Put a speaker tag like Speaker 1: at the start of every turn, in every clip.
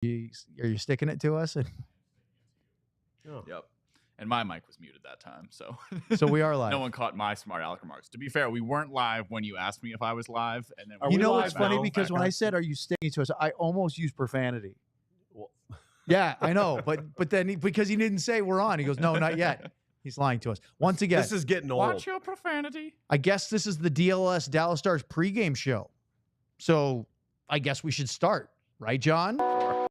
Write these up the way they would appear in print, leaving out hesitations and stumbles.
Speaker 1: Are you sticking it to us?
Speaker 2: Oh. Yep. And my mic was muted that time, so
Speaker 1: so we are live.
Speaker 2: No one caught my smart aleck remarks. To be fair, we weren't live when you asked me if I was live, and then
Speaker 1: you know what's funny because when I said, "Are you sticking to us?" I almost used profanity. Well, yeah, I know, but then because he didn't say we're on, he goes, "No, not yet." He's lying to us once again.
Speaker 3: This is getting old.
Speaker 2: Watch your profanity.
Speaker 1: I guess this is the DLS Dallas Stars pregame show, so I guess we should start, right, John? Sure.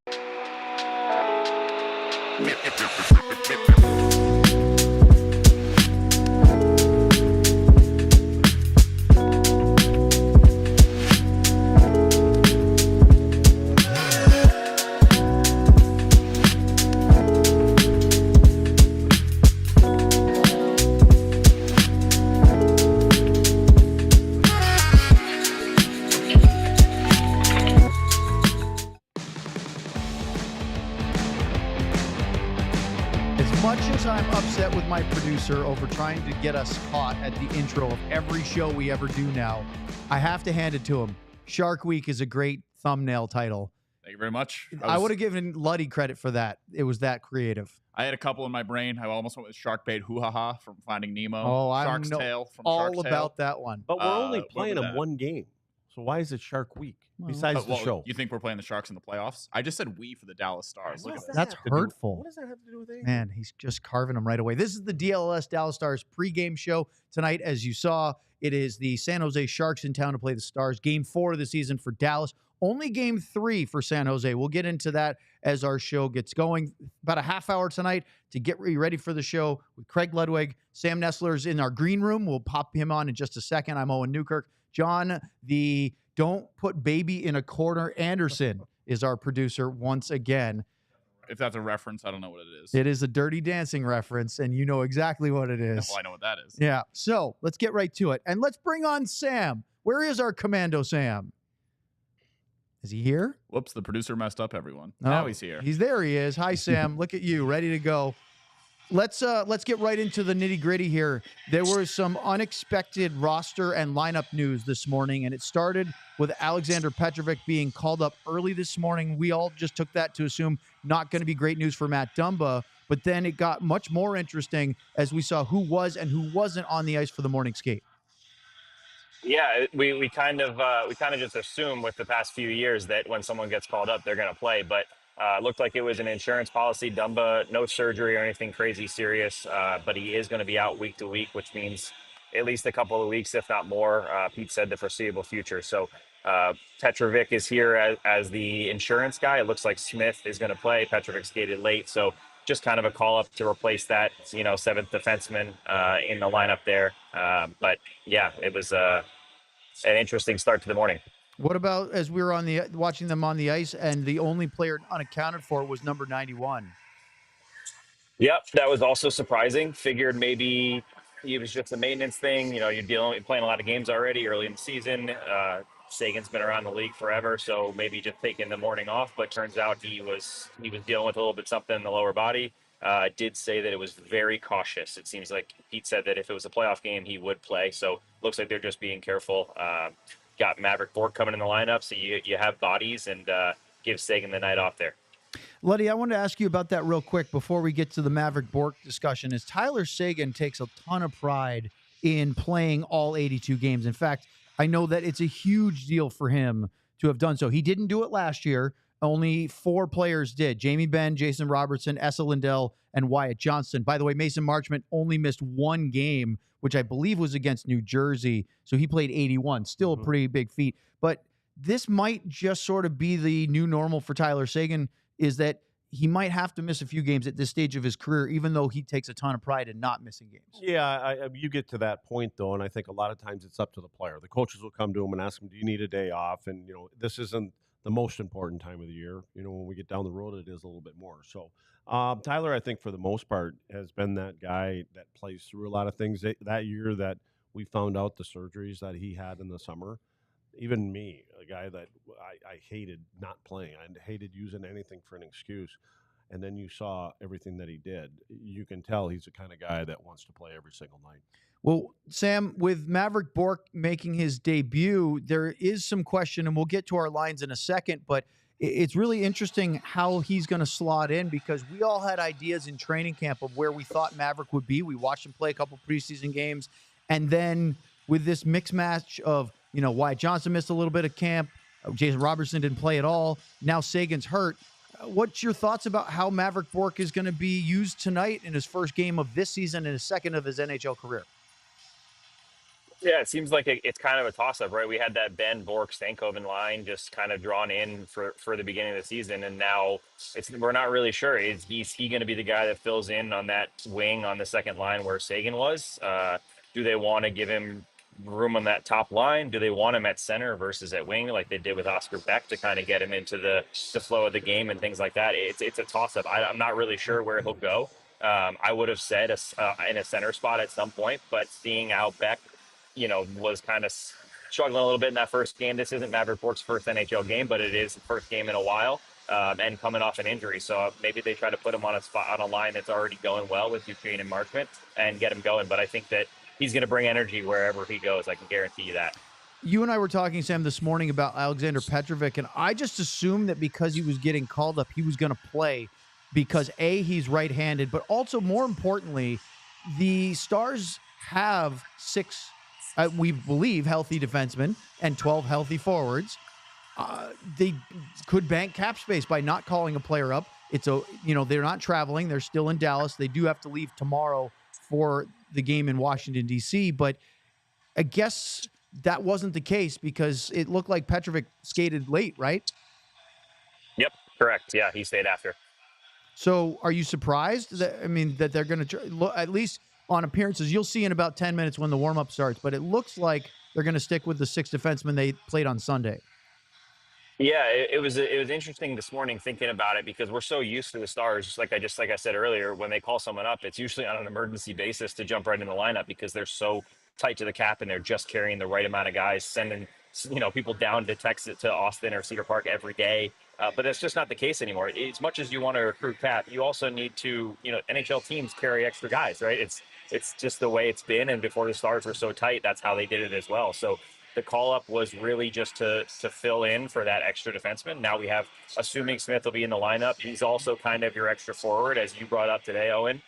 Speaker 1: Upset with my producer over trying to get us caught at the intro of every show we ever do now. I have to hand it to him. Shark Week is a great thumbnail title.
Speaker 2: Thank you very much.
Speaker 1: I would have given Luddy credit for that. It was that creative.
Speaker 2: I had a couple in my brain. I almost went with Shark Bait Hoo-Ha-Ha from Finding Nemo.
Speaker 1: Oh,
Speaker 2: Shark's Tail from
Speaker 1: all
Speaker 2: Shark's
Speaker 1: about
Speaker 2: Tale.
Speaker 1: that one.
Speaker 3: But we're only playing them one game. So why is it Shark Week? Besides the show.
Speaker 2: You think we're playing the Sharks in the playoffs? I just said we for the Dallas Stars.
Speaker 3: Look at that.
Speaker 1: That's hurtful.
Speaker 3: What does that have to do with anything?
Speaker 1: Man, he's just carving them right away. This is the DLS Dallas Stars pregame show tonight. As you saw, it is the San Jose Sharks in town to play the Stars. Game 4 of the season for Dallas. Only game 3 for San Jose. We'll get into that as our show gets going. About a half hour tonight to get ready for the show with Craig Ludwig. Sam Nestler's in our green room. We'll pop him on in just a second. I'm Owen Newkirk. John, the Don't Put Baby in a Corner Anderson is our producer once again.
Speaker 2: If that's a reference, I don't know what it is.
Speaker 1: It is a Dirty Dancing reference, and you know exactly what it is.
Speaker 2: Well, I know what that is.
Speaker 1: Yeah. So let's get right to it. And let's bring on Sam. Where is our Commando Sam? Is he here?
Speaker 2: Whoops, the producer messed up, everyone.
Speaker 1: Oh,
Speaker 2: now he's here.
Speaker 1: He's there. He is. Hi, Sam. Look at you, ready to go. Let's get right into the nitty-gritty here. There was some unexpected roster and lineup news this morning, and it started with Alexander Petrovic being called up early this morning. We all just took that to assume not going to be great news for Matt Dumba, but then it got much more interesting as we saw who was and who wasn't on the ice for the morning skate.
Speaker 4: Yeah, we kind of just assume with the past few years that when someone gets called up, they're going to play, but looked like it was an insurance policy. Dumba, no surgery or anything crazy serious, but he is going to be out week to week, which means at least a couple of weeks, if not more. Pete said the foreseeable future. So Petrovic is here as the insurance guy. It looks like Smith is going to play. Petrovic skated late, so just kind of a call up to replace that, seventh defenseman in the lineup there. But yeah, it was an interesting start to the morning.
Speaker 1: What about as we were watching them on the ice, and the only player unaccounted for was number 91?
Speaker 4: Yep, that was also surprising. Figured maybe it was just a maintenance thing. You're playing a lot of games already early in the season. Seguin's been around the league forever, so maybe just taking the morning off. But turns out he was dealing with a little bit something in the lower body. Did say that it was very cautious. It seems like Pete said that if it was a playoff game, he would play. So looks like they're just being careful. Got Maverick Bork coming in the lineup, so you have bodies, and give Seguin the night off there.
Speaker 1: Luddy, I wanted to ask you about that real quick before we get to the Maverick Bork discussion. Is Tyler Seguin takes a ton of pride in playing all 82 games. In fact, I know that it's a huge deal for him to have done so. He didn't do it last year. Only 4 players did. Jamie-Benn, Jason Robertson, Esa Lindell, and Wyatt Johnston. By the way, Mason Marchment only missed 1 game, which I believe was against New Jersey. So he played 81. Still a pretty big feat. But this might just sort of be the new normal for Tyler Seguin, is that he might have to miss a few games at this stage of his career, even though he takes a ton of pride in not missing games.
Speaker 3: Yeah, you get to that point, though, and I think a lot of times it's up to the player. The coaches will come to him and ask him, do you need a day off? And, this isn't the most important time of the year. When we get down the road, it is a little bit more. So Tyler, I think for the most part, has been that guy that plays through a lot of things. That year that we found out the surgeries that he had in the summer, even me, a guy that I hated not playing. I hated using anything for an excuse. And then you saw everything that he did. You can tell he's the kind of guy that wants to play every single night.
Speaker 1: Well, Sam, with Maverick Bork making his debut, there is some question, and we'll get to our lines in a second, but it's really interesting how he's going to slot in, because we all had ideas in training camp of where we thought Maverick would be. We watched him play a couple preseason games, and then with this mixed match of, Wyatt Johnson missed a little bit of camp, Jason Robertson didn't play at all, now Seguin's hurt. What's your thoughts about how Maverick Bourque is going to be used tonight in his first game of this season and his second of his NHL career?
Speaker 4: Yeah, it seems like it's kind of a toss-up, right? We had that Benn, Bourque, Stankoven line just kind of drawn in for the beginning of the season, and now we're not really sure. Is he going to be the guy that fills in on that wing on the second line where Seguin was? Do they want to give him room on that top line? Do they want him at center versus at wing like they did with Oscar Beck to kind of get him into the flow of the game and things like that? It's a toss-up. I'm not really sure where he'll go. I would have said in a center spot at some point, but seeing how Beck was kind of struggling a little bit in that first game. This isn't Maverick Bourque's first NHL game, but it is the first game in a while, and coming off an injury. So maybe they try to put him on a line that's already going well with Duchene and Marchment and get him going. But I think that he's going to bring energy wherever he goes. I can guarantee you that.
Speaker 1: You and I were talking, Sam, this morning about Alexander Petrovic, and I just assumed that because he was getting called up, he was going to play because, A, he's right-handed, but also, more importantly, the Stars have 6 we believe healthy defensemen and 12 healthy forwards. They could bank cap space by not calling a player up. They're not traveling. They're still in Dallas. They do have to leave tomorrow for the game in Washington, D.C., but I guess that wasn't the case because it looked like Petrovic skated late, right?
Speaker 4: Yep, correct. Yeah, he stayed after.
Speaker 1: So are you surprised that they're going to, at least on appearances, you'll see in about 10 minutes when the warm-up starts, but it looks like they're going to stick with the 6 defensemen they played on Sunday.
Speaker 4: Yeah, it was interesting this morning thinking about it because we're so used to the Stars, like I said earlier, when they call someone up, it's usually on an emergency basis to jump right in the lineup because they're so tight to the cap and they're just carrying the right amount of guys, sending people down to Texas, to Austin or Cedar Park every day. But that's just not the case anymore. As much as you want to recruit cap, you also need to, NHL teams carry extra guys, right? It's just the way it's been. And before the Stars were so tight, that's how they did it as well. So the call up was really just to fill in for that extra defenseman. Now we have, assuming Smith will be in the lineup, he's also kind of your extra forward, as you brought up today, Owen.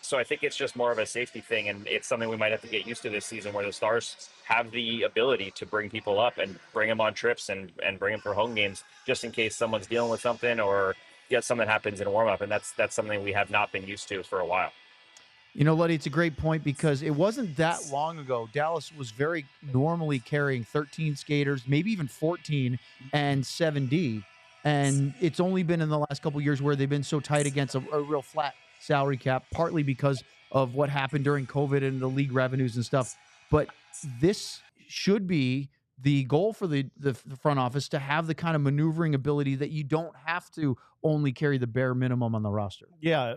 Speaker 4: So I think it's just more of a safety thing, and it's something we might have to get used to this season where the Stars have the ability to bring people up and bring them on trips and bring them for home games just in case someone's dealing with something or something happens in a warm-up, and that's something we have not been used to for a while.
Speaker 1: Luddy, it's a great point because it wasn't that long ago. Dallas was very normally carrying 13 skaters, maybe even 14 and 7D. And it's only been in the last couple of years where they've been so tight against a real flat salary cap, partly because of what happened during COVID and the league revenues and stuff. But this should be the goal for the front office, to have the kind of maneuvering ability that you don't have to only carry the bare minimum on the roster.
Speaker 3: Yeah,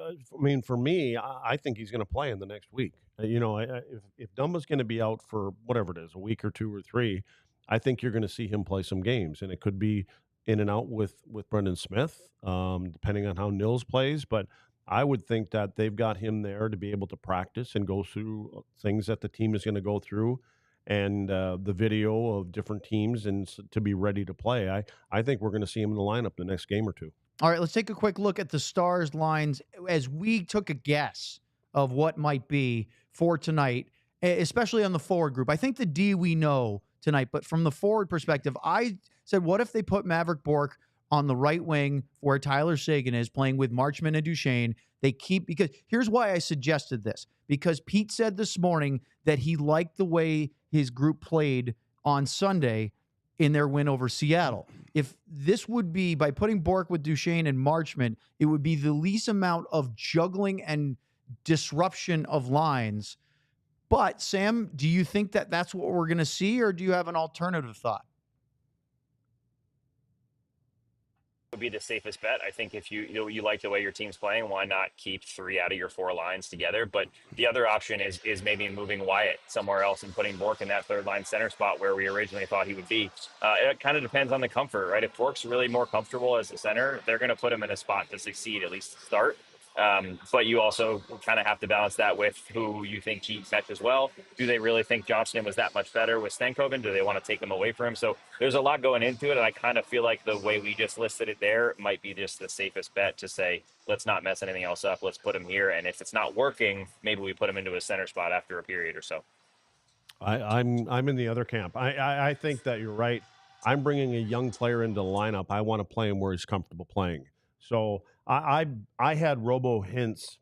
Speaker 3: for me, I think he's going to play in the next week. If Dumba's going to be out for whatever it is, a week or 2 or 3, I think you're going to see him play some games, and it could be in and out with Brendan Smith, depending on how Nils plays. But I would think that they've got him there to be able to practice and go through things that the team is going to go through, and the video of different teams, and to be ready to play. I think we're going to see him in the lineup the next game or 2.
Speaker 1: All right, let's take a quick look at the Stars lines as we took a guess of what might be for tonight, especially on the forward group. I think the D we know tonight, but from the forward perspective, I said, what if they put Maverick Bourque on the right wing where Tyler Seguin is, playing with Marchment and Duchene? Because here's why I suggested this, because Pete said this morning that he liked the way his group played on Sunday in their win over Seattle. If this would be, by putting Bourque with Duchene and Marchment, it would be the least amount of juggling and disruption of lines. But, Sam, do you think that that's what we're going to see, or do you have an alternative thought?
Speaker 4: Would be the safest bet. I think if you like the way your team's playing, why not keep 3 out of your 4 lines together? But the other option is maybe moving Wyatt somewhere else and putting Bourque in that third line center spot where we originally thought he would be. It kind of depends on the comfort, right? If Bourque's really more comfortable as a center, they're going to put him in a spot to succeed, at least to start. But you also kind of have to balance that with who you think he matches well. Do they really think Johnston was that much better with Stankoven? Do they want to take him away from him? So there's a lot going into it, and I kind of feel like the way we just listed it there might be just the safest bet to say, let's not mess anything else up. Let's put him here, and if it's not working, maybe we put him into a center spot after a period or so.
Speaker 3: I'm in the other camp. I think that you're right. I'm bringing a young player into the lineup. I want to play him where he's comfortable playing. So I had roopehintz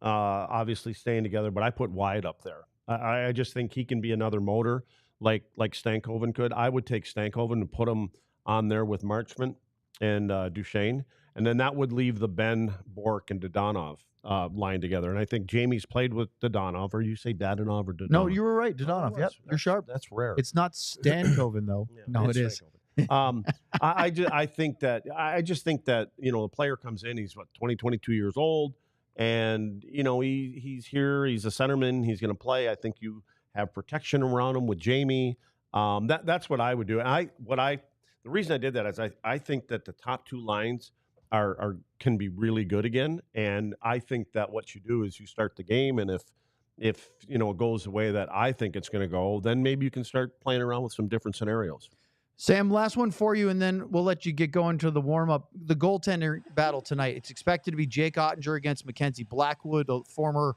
Speaker 3: obviously staying together, but I put Wyatt up there. I just think he can be another motor like Stankoven could. I would take Stankoven and put him on there with Marchment and Duchesne, and then that would leave the Benn, Bork, and Dadonov line together. And I think Jamie's played with Dadonov, or you say Dadonov or Dadonov?
Speaker 1: No, you were right. Dadonov. Yep, you're sharp.
Speaker 3: That's rare.
Speaker 1: It's not Stankoven though.
Speaker 3: Yeah,
Speaker 1: no,
Speaker 3: it's
Speaker 1: it is.
Speaker 3: I just think that the player comes in. He's 22 years old, and he's here. He's a centerman. He's going to play. I think you have protection around him with Jamie. That's what I would do. And the reason I did that is I think that the top two lines can be really good again. And I think that what you do is you start the game, and if it goes the way that I think it's going to go, then maybe you can start playing around with some different scenarios.
Speaker 1: Sam, last one for you, and then we'll let you get going to the warm-up. The goaltender battle tonight, it's expected to be Jake Oettinger against Mackenzie Blackwood, a former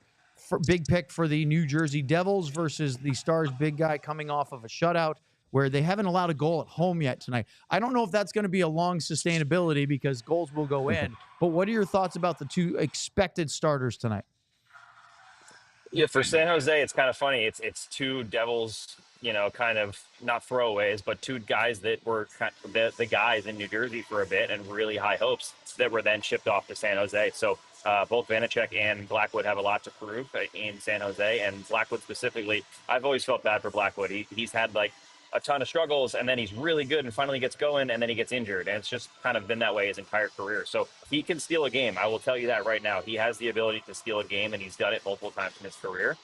Speaker 1: big pick for the New Jersey Devils, versus the Stars' big guy coming off of a shutout where they haven't allowed a goal at home yet tonight. I don't know if that's going to be a long sustainability because goals will go in, but what are your thoughts about the two expected starters tonight?
Speaker 4: Yeah, for San Jose, it's kind of funny. It's two Devils, kind of not throwaways, but two guys that were the guys in New Jersey for a bit and really high hopes that were then shipped off to San Jose. So both Vanacek and Blackwood have a lot to prove in San Jose, and Blackwood specifically, I've always felt bad for Blackwood. He's had like a ton of struggles, and then he's really good and finally gets going, and then he gets injured, and it's just kind of been that way his entire career. So he can steal a game. I will tell you that right now. He has the ability to steal a game, and he's done it multiple times in his career.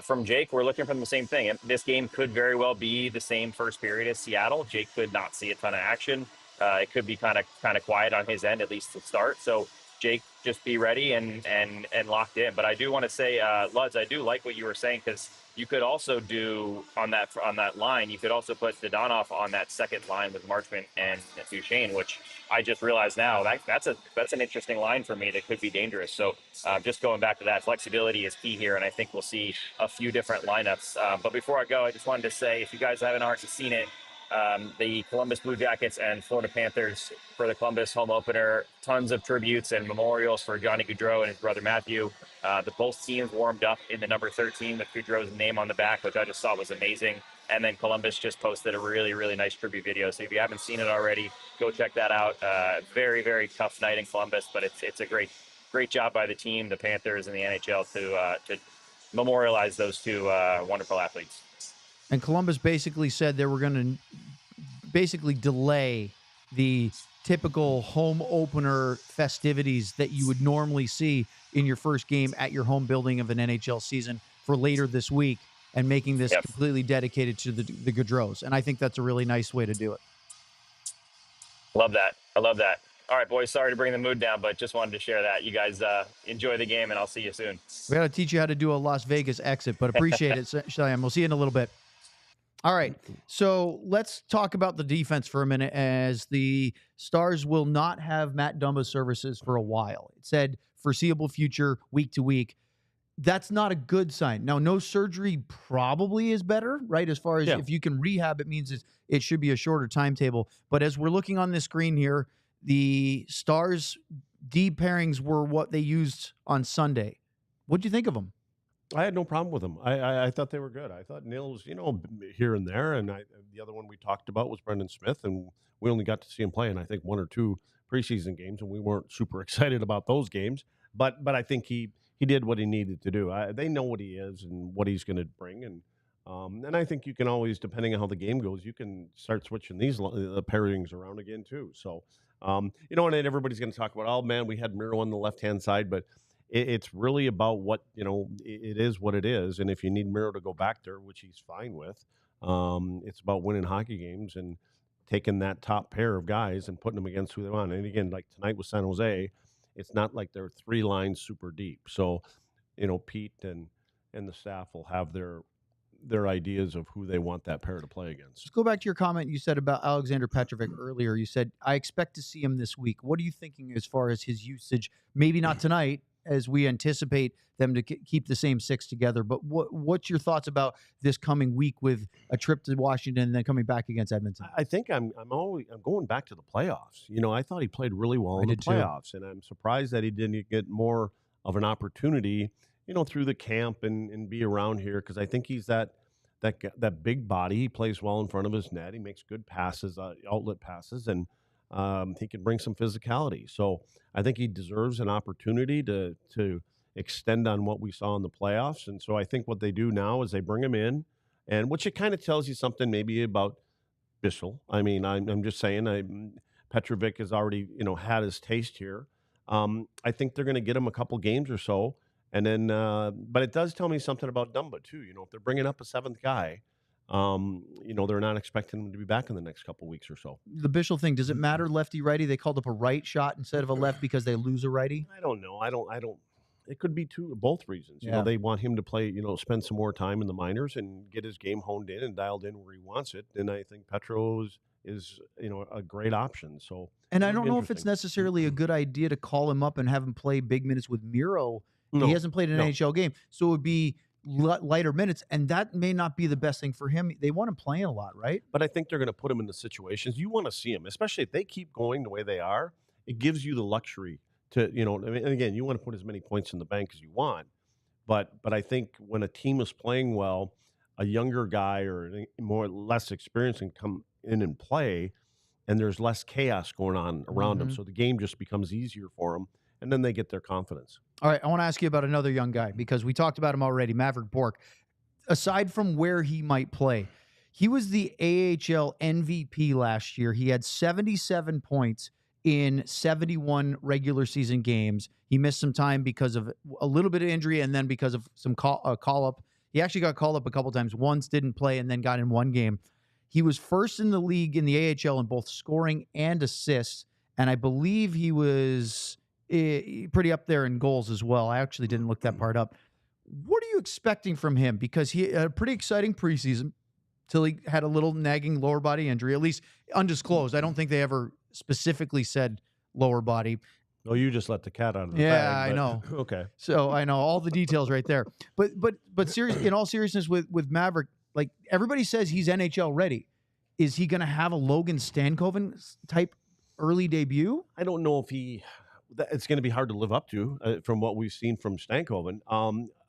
Speaker 4: From Jake, we're looking for the same thing. This game could very well be the same first period as Seattle. Jake could not see a ton of action. It could be kind of quiet on his end, at least to start. So Jake, just be ready and locked in. But I do want to say, Luds, I do like what you were saying, because you could also do on that line, you could also put Dadonov on that second line with Marchment and Duchesne, which I just realized now that's an interesting line for me that could be dangerous. So just going back to that, flexibility is key here, and I think we'll see a few different lineups. But before I go, I just wanted to say, if you guys haven't already seen it, the Columbus Blue Jackets and Florida Panthers for the Columbus home opener, tons of tributes and memorials for Johnny Gaudreau and his brother Matthew. The both teams warmed up in the number 13 with Gaudreau's name on the back, which I just thought was amazing. And then Columbus just posted a really, really nice tribute video. So if you haven't seen it already, go check that out. Very, very tough night in Columbus, but it's a great job by the team, the Panthers and the NHL to memorialize those two wonderful athletes.
Speaker 1: And Columbus basically said they were going to delay the typical home opener festivities that you would normally see in your first game at your home building of an NHL season for later this week, and making this completely dedicated to the Gaudreaus. And I think that's a really nice way to do it.
Speaker 4: Love that. I love that. All right, boys, sorry to bring the mood down, but just wanted to share that. You guys enjoy the game, and I'll see you soon.
Speaker 1: We got to teach you how to do a Las Vegas exit, but appreciate it, Cheyenne. We'll see you in a little bit. All right, so let's talk about the defense for a minute, as the Stars will not have Matt Dumba's services for a while. It said foreseeable future, week to week. That's not a good sign. Now, no surgery probably is better, right? As far as if you can rehab, it means it should be a shorter timetable. But as we're looking on this screen here, the Stars' D pairings were what they used on Sunday. What'd you think of them?
Speaker 3: I had no problem with them. I thought they were good. I thought Nils, here and there, and the other one we talked about was Brendan Smith, and we only got to see him play in, I think, 1 or 2 preseason games, and we weren't super excited about those games. But I think he did what he needed to do. They know what he is and what he's going to bring, and I think you can always, depending on how the game goes, you can start switching the pairings around again too. So, and then everybody's going to talk about, oh man, we had Miro on the left-hand side, but it's really about what, it is what it is. And if you need Miro to go back there, which he's fine with, it's about winning hockey games and taking that top pair of guys and putting them against who they want. And again, like tonight with San Jose, it's not like they're 3 lines super deep. So, Pete and the staff will have their ideas of who they want that pair to play against.
Speaker 1: Let's go back to your comment you said about Alexander Petrovic earlier. You said, I expect to see him this week. What are you thinking as far as his usage? Maybe not tonight, as we anticipate them to keep the same 6 together, but what's your thoughts about this coming week with a trip to Washington and then coming back against Edmonton?
Speaker 3: I think I'm going back to the playoffs. I thought he played really well in the playoffs, and I'm surprised that he didn't get more of an opportunity, through the camp and be around here, because I think he's that big body. He plays well in front of his net. He makes good passes, outlet passes, and he can bring some physicality. So I think he deserves an opportunity to extend on what we saw in the playoffs. And so I think what they do now is they bring him in, and which it kind of tells you something maybe about Bissell. I mean, I'm just saying, Petrovic has already had his taste here. I think they're going to get him a couple games or so. And then, but it does tell me something about Dumba too. If they're bringing up a 7th guy, they're not expecting him to be back in the next couple weeks or so.
Speaker 1: The Bissell thing, does it matter lefty righty? They called up a right shot instead of a left because they lose a righty.
Speaker 3: I don't know. I don't. It could be both reasons.
Speaker 1: Yeah.
Speaker 3: They want him to play. Spend some more time in the minors and get his game honed in and dialed in where he wants it. And I think Petro is a great option. So,
Speaker 1: and I don't know if it's necessarily a good idea to call him up and have him play big minutes with Miro. No, he hasn't played an NHL game, so it would be lighter minutes, and that may not be the best thing for him. They want him playing a lot, right?
Speaker 3: But I think they're going to put him in the situations you want to see him, especially if they keep going the way they are. It gives you the luxury to, and again, you want to put as many points in the bank as you want. But I think when a team is playing well, a younger guy or less experienced can come in and play, and there's less chaos going on around them. So the game just becomes easier for them, and then they get their confidence.
Speaker 1: All right, I want to ask you about another young guy because we talked about him already, Maverick Bourque. Aside from where he might play, he was the AHL MVP last year. He had 77 points in 71 regular season games. He missed some time because of a little bit of injury and then because of some call-up. He actually got called up a couple times. Once didn't play and then got in one game. He was first in the league in the AHL in both scoring and assists, and I believe he was pretty up there in goals as well. I actually didn't look that part up. What are you expecting from him? Because he had a pretty exciting preseason till he had a little nagging lower body injury, at least undisclosed. I don't think they ever specifically said lower body.
Speaker 3: Oh, you just let the cat out of the bag.
Speaker 1: Yeah, I know.
Speaker 3: Okay.
Speaker 1: So I know all the details right there. But in all seriousness, with Maverick, like everybody says he's NHL ready. Is he going to have a Logan Stankoven type early debut?
Speaker 3: I don't know if it's going to be hard to live up to from what we've seen from Stankoven.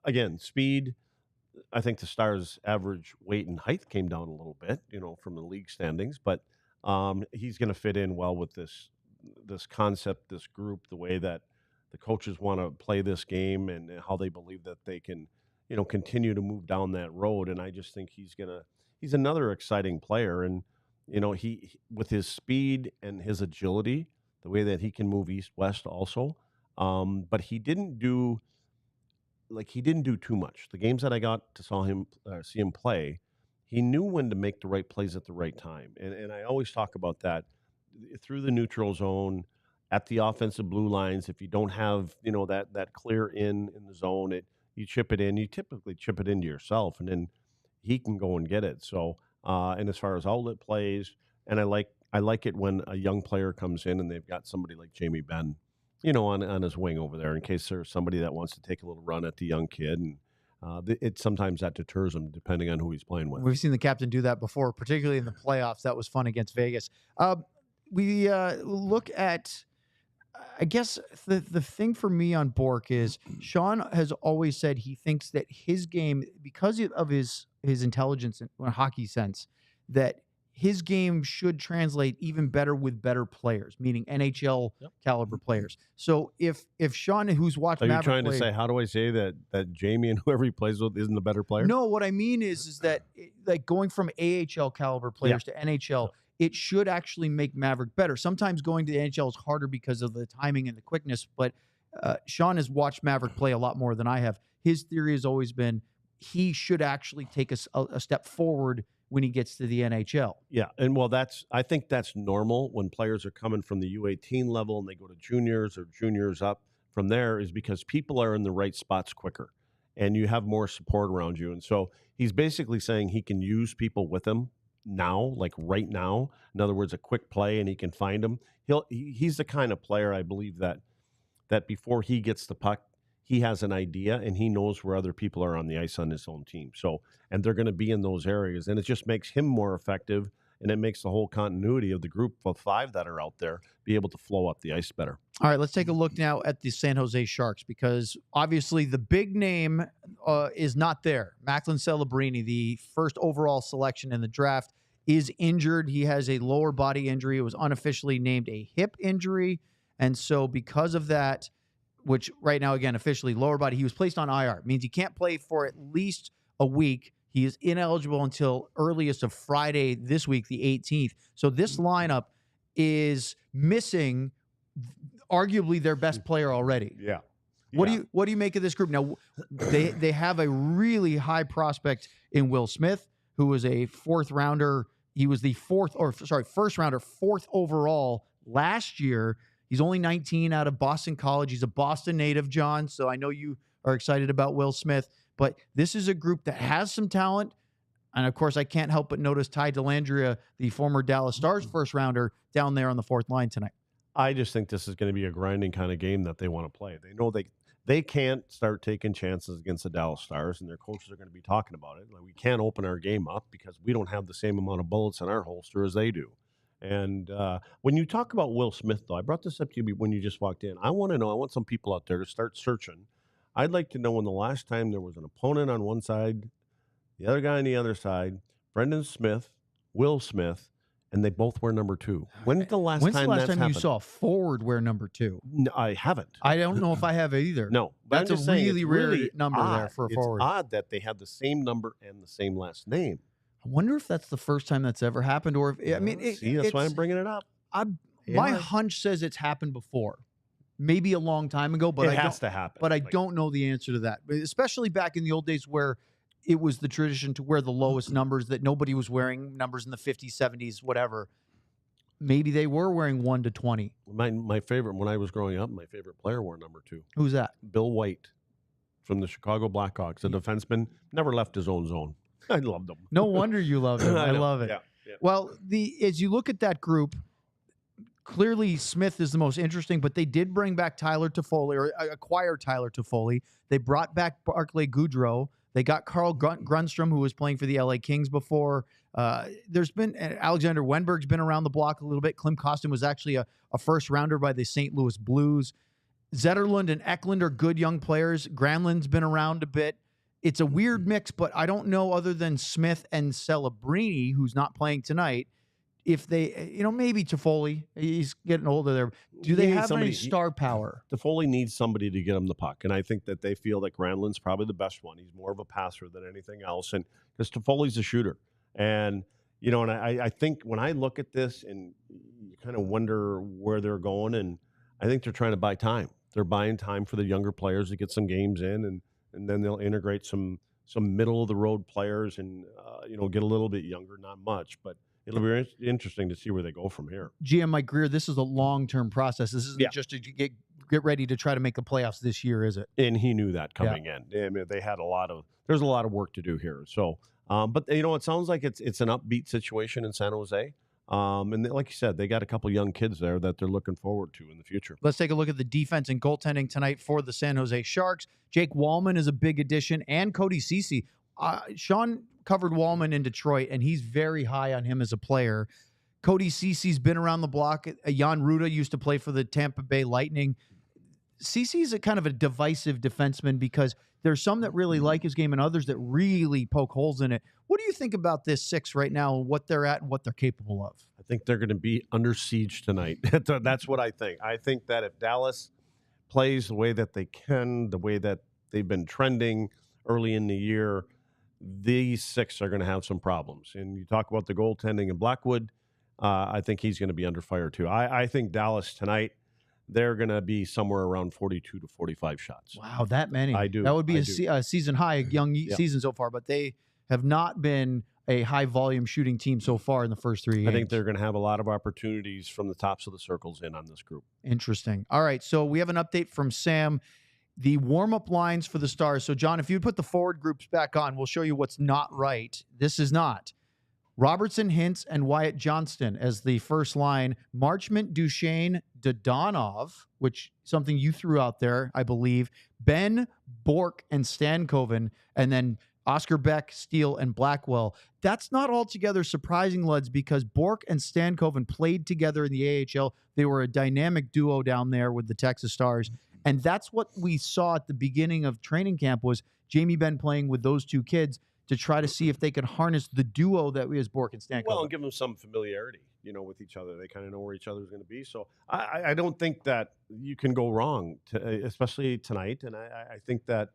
Speaker 3: Again, speed. I think the Stars' average weight and height came down a little bit, from the league standings, but he's going to fit in well with this concept, this group, the way that the coaches want to play this game and how they believe that they can, continue to move down that road. And I just think he's another exciting player. And, he with his speed and his agility, the way that he can move east-west also. But he didn't do too much. The games that I got to see him play, he knew when to make the right plays at the right time. And I always talk about that through the neutral zone, at the offensive blue lines. If you don't have, that clear in the zone, you chip it in. You typically chip it into yourself, and then he can go and get it. So, and as far as outlet plays, and I like it when a young player comes in and they've got somebody like jamiebenn, on his wing over there in case there's somebody that wants to take a little run at the young kid. And sometimes that deters him depending on who he's playing with.
Speaker 1: We've seen the captain do that before, particularly in the playoffs. That was fun against Vegas. We look at, I guess the thing for me on Bourque is Sean has always said he thinks that his game, because of his intelligence in a hockey sense, that his game should translate even better with better players, meaning NHL caliber players. So if Sean, who's watched Maverick
Speaker 3: Are you trying to say, how do I say that Jamie and whoever he plays with isn't a better player?
Speaker 1: No, what I mean is that like going from AHL caliber players to NHL, it should actually make Maverick better. Sometimes going to the NHL is harder because of the timing and the quickness, but Sean has watched Maverick play a lot more than I have. His theory has always been he should actually take a step forward when he gets to the NHL.
Speaker 3: Yeah, and well, I think that's normal when players are coming from the U18 level and they go to juniors or juniors up from there, is because people are in the right spots quicker and you have more support around you. And so he's basically saying he can use people with him now, like right now. In other words, a quick play and he can find them. He's the kind of player, I believe, that before he gets the puck, he has an idea and he knows where other people are on the ice on his own team. So, and they're going to be in those areas, and it just makes him more effective, and it makes the whole continuity of the group of 5 that are out there be able to flow up the ice better.
Speaker 1: All right, let's take a look now at the San Jose Sharks, because obviously the big name is not there. Macklin Celebrini, the first overall selection in the draft, is injured. He has a lower body injury. It was unofficially named a hip injury. And so because of that, which right now, again, officially lower body, he was placed on IR. It means he can't play for at least a week. He is ineligible until earliest of Friday this week, the 18th. So this lineup is missing arguably their best player already.
Speaker 3: Yeah.
Speaker 1: What do you make of this group? Now, they have a really high prospect in Will Smith, who was a first rounder, fourth overall last year. He's only 19 out of Boston College. He's a Boston native, John, so I know you are excited about Will Smith. But this is a group that has some talent. And, of course, I can't help but notice Ty Dellandrea, the former Dallas Stars first-rounder, down there on the fourth line tonight.
Speaker 3: I just think this is going to be a grinding kind of game that they want to play. They know they can't start taking chances against the Dallas Stars, and their coaches are going to be talking about it. Like, we can't open our game up because we don't have the same amount of bullets in our holster as they do. And when you talk about Will Smith, though, I brought this up to you when you just walked in. I want some people out there to start searching. I'd like to know when the last time there was an opponent on one side, the other guy on the other side, Brendan Smith, Will Smith, and they both wear number 2. When's the last time that's happened?
Speaker 1: You saw a forward wear number 2?
Speaker 3: No, I haven't.
Speaker 1: I don't know if I have either.
Speaker 3: No.
Speaker 1: That's a really rare number
Speaker 3: odd.
Speaker 1: there for a
Speaker 3: it's
Speaker 1: forward.
Speaker 3: It's odd that they had the same number and the same last name.
Speaker 1: I wonder if that's the first time that's ever happened, or if, I mean,
Speaker 3: that's why I'm bringing it up.
Speaker 1: My hunch says it's happened before, maybe a long time ago, but
Speaker 3: it has to happen.
Speaker 1: But I don't know the answer to that, especially back in the old days where it was the tradition to wear the lowest numbers, that nobody was wearing numbers in the 50s, 70s, whatever. Maybe they were wearing 1 to 20.
Speaker 3: My favorite, when I was growing up, my favorite player wore number 2.
Speaker 1: Who's that?
Speaker 3: Bill White from the Chicago Blackhawks, a defenseman, never left his own zone. I loved him.
Speaker 1: No wonder you love him. I love it.
Speaker 3: Yeah.
Speaker 1: Well, as you look at that group, clearly Smith is the most interesting, but they did bring back Tyler Toffoli, or acquire Tyler Toffoli. They brought back Barclay Goodrow. They got Carl Grundstrom, who was playing for the LA Kings before. There's been Alexander Wenberg's been around the block a little bit. Klim Kostin was actually a first rounder by the St. Louis Blues. Zetterlund and Eklund are good young players. Granlund's been around a bit. It's a weird mix, but I don't know, other than Smith and Celebrini, who's not playing tonight, if they, maybe Toffoli, he's getting older there. Do they have any star power?
Speaker 3: Toffoli needs somebody to get him the puck, and I think that they feel that Granlund's probably the best one. He's more of a passer than anything else, and because Toffoli's a shooter. And, and I think when I look at this and you kind of wonder where they're going, and I think they're trying to buy time. They're buying time for the younger players to get some games in, and then they'll integrate some middle of the road players and get a little bit younger, not much, but it'll be interesting to see where they go from here.
Speaker 1: GM Mike Greer, this is a long-term process. This isn't just to get ready to try to make the playoffs this year, is it?
Speaker 3: And he knew that coming in. I mean, there's a lot of work to do here. So, but it sounds like it's an upbeat situation in San Jose. And like you said, they got a couple young kids there that they're looking forward to in the future.
Speaker 1: Let's take a look at the defense and goaltending tonight for the San Jose Sharks. Jake Wallman is a big addition, and Cody Ceci. Sean covered Wallman in Detroit, and he's very high on him as a player. Cody Ceci's been around the block. Jan Ruda used to play for the Tampa Bay Lightning. Ceci's a kind of a divisive defenseman because there's some that really like his game and others that really poke holes in it. What do you think about this 6 right now, what they're at and what they're capable of?
Speaker 3: I think they're going to be under siege tonight. That's what I think. I think that if Dallas plays the way that they can, the way that they've been trending early in the year, these 6 are going to have some problems. And you talk about the goaltending in Blackwood, I think he's going to be under fire too. I think Dallas tonight, they're going to be somewhere around 42 to 45 shots.
Speaker 1: Wow, that many.
Speaker 3: I do.
Speaker 1: That would be a season high, young season so far, but they have not been a high volume shooting team so far in the first 3 games.
Speaker 3: I think they're going to have a lot of opportunities from the tops of the circles in on this group.
Speaker 1: Interesting. All right, so we have an update from Sam. The warm-up lines for the Stars. So, John, if you put the forward groups back on, we'll show you what's not right. This is not. Robertson, Hintz, and Wyatt Johnston as the first line. Marchment, Duchesne, Dodonov, which something you threw out there, I believe. Benn, Bork, and Stankoven, and then Oscar Beck, Steele, and Blackwell. That's not altogether surprising, Luds, because Bork and Stankoven played together in the AHL. They were a dynamic duo down there with the Texas Stars. And that's what we saw at the beginning of training camp was Jamie Benn playing with those two kids to try to see if they could harness the duo that is Bork and Stankoven.
Speaker 3: Well, and give them some familiarity, with each other. They kind of know where each other is going to be. So I don't think that you can go wrong, especially tonight. And I think that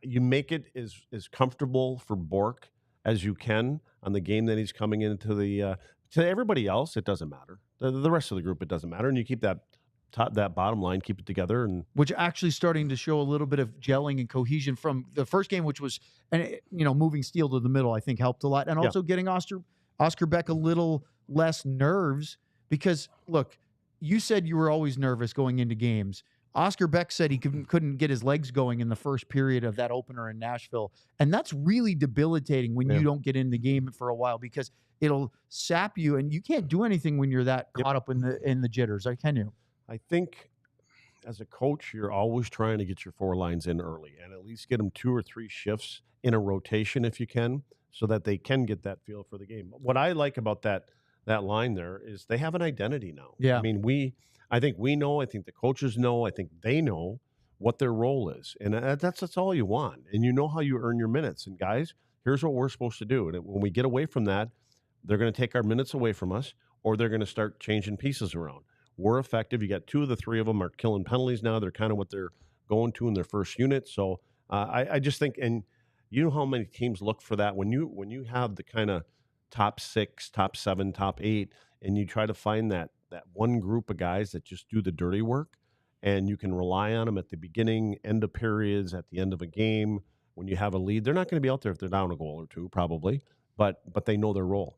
Speaker 3: you make it as comfortable for Bork as you can on the game that he's coming into the to everybody else, it doesn't matter. The rest of the group, it doesn't matter. And you keep that bottom line, keep it together, and
Speaker 1: which actually starting to show a little bit of gelling and cohesion from the first game, which was, moving Steele to the middle, I think helped a lot, and also getting Oscar Beck a little less nerves because look, you said you were always nervous going into games. Oscar Beck said he couldn't get his legs going in the first period of that opener in Nashville, and that's really debilitating when you don't get in the game for a while because it'll sap you, and you can't do anything when you're that caught up in the jitters. Can you?
Speaker 3: I think as a coach, you're always trying to get your four lines in early and at least get them 2 or 3 shifts in a rotation if you can, so that they can get that feel for the game. What I like about that line there is they have an identity now.
Speaker 1: Yeah.
Speaker 3: I mean, I think we know, I think the coaches know, I think they know what their role is. And that's all you want. And you know how you earn your minutes. And guys, here's what we're supposed to do. And when we get away from that, they're going to take our minutes away from us, or they're going to start changing pieces around. We're effective. You got 2 of the 3 of them are killing penalties now. They're kind of what they're going to in their first unit. So I just think, and you know how many teams look for that when you have the kind of top 6, top 7, top 8, and you try to find that one group of guys that just do the dirty work, and you can rely on them at the beginning, end of periods, at the end of a game when you have a lead. They're not going to be out there if they're down a goal or 2, probably, but they know their role.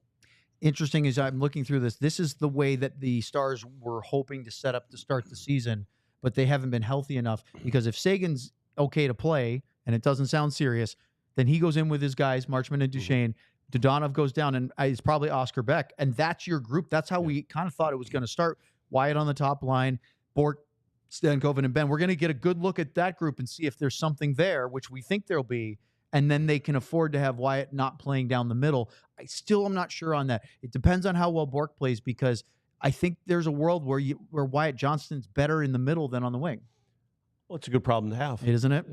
Speaker 1: Interesting as I'm looking through this. This is the way that the Stars were hoping to set up to start the season, but they haven't been healthy enough because if Seguin's okay to play, and it doesn't sound serious, then he goes in with his guys, Marchment and Duchesne. Dodonov goes down, and it's probably Oscar Beck, and that's your group. That's how we kind of thought it was going to start. Wyatt on the top line, Bork, Stankoven, and Benn. We're going to get a good look at that group and see if there's something there, which we think there'll be, and then they can afford to have Wyatt not playing down the middle. I still am not sure on that. It depends on how well Bork plays because I think there's a world where Wyatt Johnston's better in the middle than on the wing.
Speaker 3: Well, it's a good problem to have.
Speaker 1: Isn't it?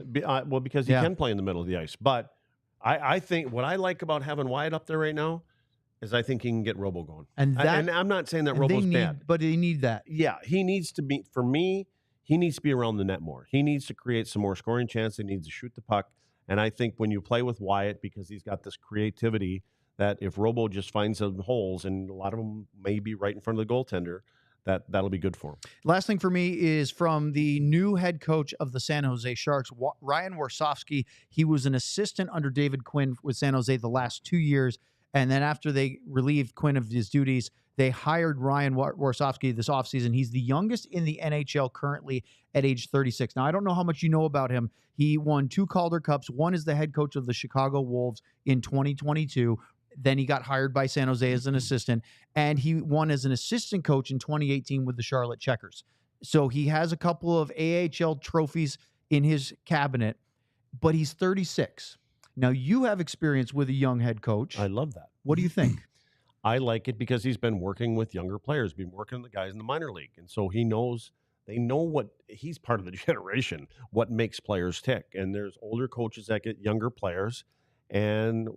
Speaker 3: Well, because he can play in the middle of the ice. But I think what I like about having Wyatt up there right now is I think he can get Robo going. And I'm not saying that Robo's bad.
Speaker 1: But they need that.
Speaker 3: Yeah, he needs to be, for me, he needs to be around the net more. He needs to create some more scoring chance. He needs to shoot the puck. And I think when you play with Wyatt, because he's got this creativity, that if Robo just finds some holes, and a lot of them may be right in front of the goaltender, that'll be good for him.
Speaker 1: Last thing for me is from the new head coach of the San Jose Sharks, Ryan Warsofsky. He was an assistant under David Quinn with San Jose the last 2 years. And then after they relieved Quinn of his duties, they hired Ryan Warsofsky this offseason. He's the youngest in the NHL currently at age 36. Now, I don't know how much you know about him. He won 2 Calder Cups. One is the head coach of the Chicago Wolves in 2022. Then he got hired by San Jose as an assistant, and he won as an assistant coach in 2018 with the Charlotte Checkers. So he has a couple of AHL trophies in his cabinet, but he's 36. Now, you have experience with a young head coach.
Speaker 3: I love that.
Speaker 1: What do you think?
Speaker 3: I like it because he's been working with younger players, been working with the guys in the minor league. And so he knows, they know what, he's part of the generation, what makes players tick. And there's older coaches that get younger players. And,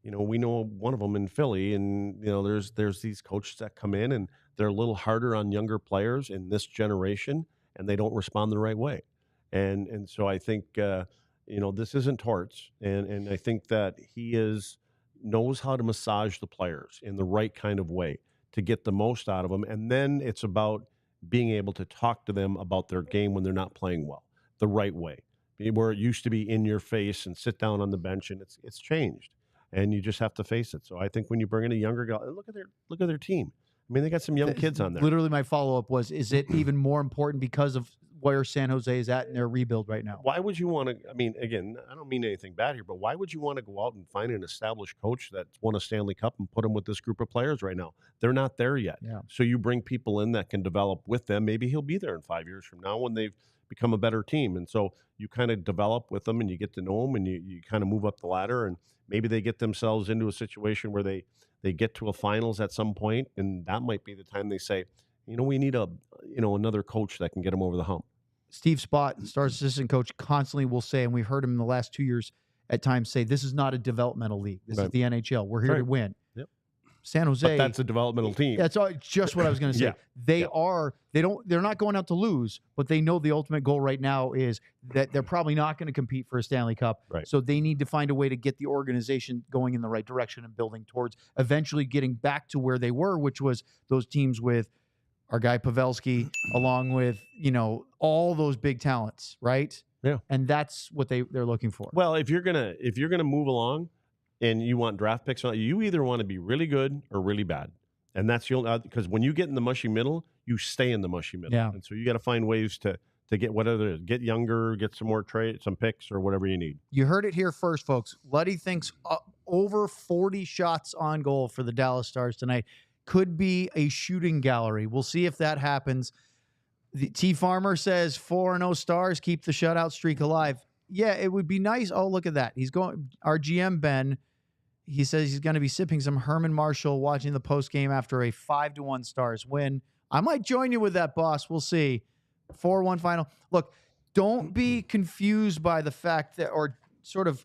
Speaker 3: we know one of them in Philly, and, there's these coaches that come in and they're a little harder on younger players in this generation, and they don't respond the right way. And so I think, this isn't torts. And I think that he knows how to massage the players in the right kind of way to get the most out of them. And then it's about being able to talk to them about their game when they're not playing well, the right way, where it used to be in your face and sit down on the bench, and it's changed. and you just have to face it. So I think when you bring in a younger guy, look at their team. I mean, they got some young kids on there.
Speaker 1: Literally, my follow-up was, is it even more important because of where San Jose is at in their rebuild right now?
Speaker 3: Why would you want to, I mean, again, I don't mean anything bad here, but why would you want to go out and find an established coach that's won a Stanley Cup and put them with this group of players right now? They're not there yet.
Speaker 1: Yeah.
Speaker 3: So you bring people in that can develop with them. Maybe he'll be there in 5 years from now when they've become a better team. And so you kind of develop with them and you get to know them and you kind of move up the ladder, and maybe they get themselves into a situation where they get to a finals at some point, and that might be the time they say, we need another coach that can get them over the hump.
Speaker 1: Steve Spott, the Stars assistant coach, constantly will say, and we've heard him in the last 2 years at times say, this is not a developmental league. This is the NHL. We're here to win.
Speaker 3: Yep.
Speaker 1: San Jose.
Speaker 3: But that's a developmental team.
Speaker 1: That's just what I was going to say. They're not going out to lose, but they know the ultimate goal right now is that they're probably not going to compete for a Stanley Cup.
Speaker 3: Right.
Speaker 1: So they need to find a way to get the organization going in the right direction and building towards eventually getting back to where they were, which was those teams with our guy Pavelski, along with, all those big talents, right?
Speaker 3: Yeah.
Speaker 1: And that's what they're looking for.
Speaker 3: Well, if you're gonna move along and you want draft picks, you either want to be really good or really bad. And that's the only, because when you get in the mushy middle, you stay in the mushy middle.
Speaker 1: Yeah.
Speaker 3: And so you got to find ways to get whatever it is, get younger, get some more some picks or whatever you need.
Speaker 1: You heard it here first, folks. Luddy thinks over 40 shots on goal for the Dallas Stars tonight. Could be a shooting gallery. We'll see if that happens. The T Farmer says 4-0 Stars, keep the shutout streak alive. Yeah, it would be nice. Oh, look at that. He's going. Our GM Ben, he says he's going to be sipping some Herman Marshall, watching the post game after a 5-1 Stars win. I might join you with that, boss. We'll see. 4-1 final. Look, don't be confused by the fact that, or sort of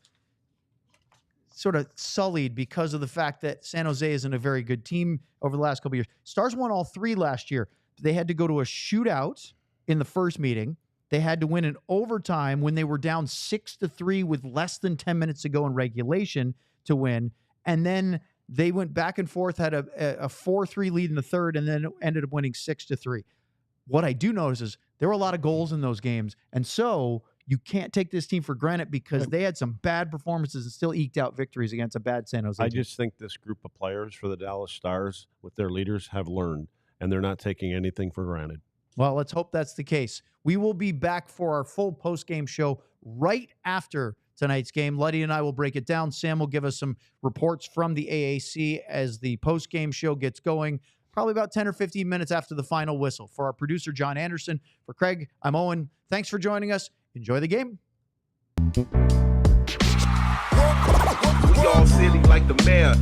Speaker 1: sullied because of the fact that San Jose isn't a very good team over the last couple of years. Stars won all 3 last year. They had to go to a shootout in the first meeting. They had to win in overtime when they were down 6-3 with less than 10 minutes to go in regulation to win. And then they went back and forth, had a 4-3 lead in the third, and then ended up winning 6-3. What I do notice is there were a lot of goals in those games. And so you can't take this team for granted because they had some bad performances and still eked out victories against a bad San Jose team.
Speaker 3: I just think this group of players for the Dallas Stars with their leaders have learned, and they're not taking anything for granted.
Speaker 1: Well, let's hope that's the case. We will be back for our full post-game show right after tonight's game. Luddy and I will break it down. Sam will give us some reports from the AAC as the post-game show gets going, probably about 10 or 15 minutes after the final whistle. For our producer, John Anderson, for Craig, I'm Owen. Thanks for joining us. Enjoy the game.
Speaker 5: We all silly like the mayor.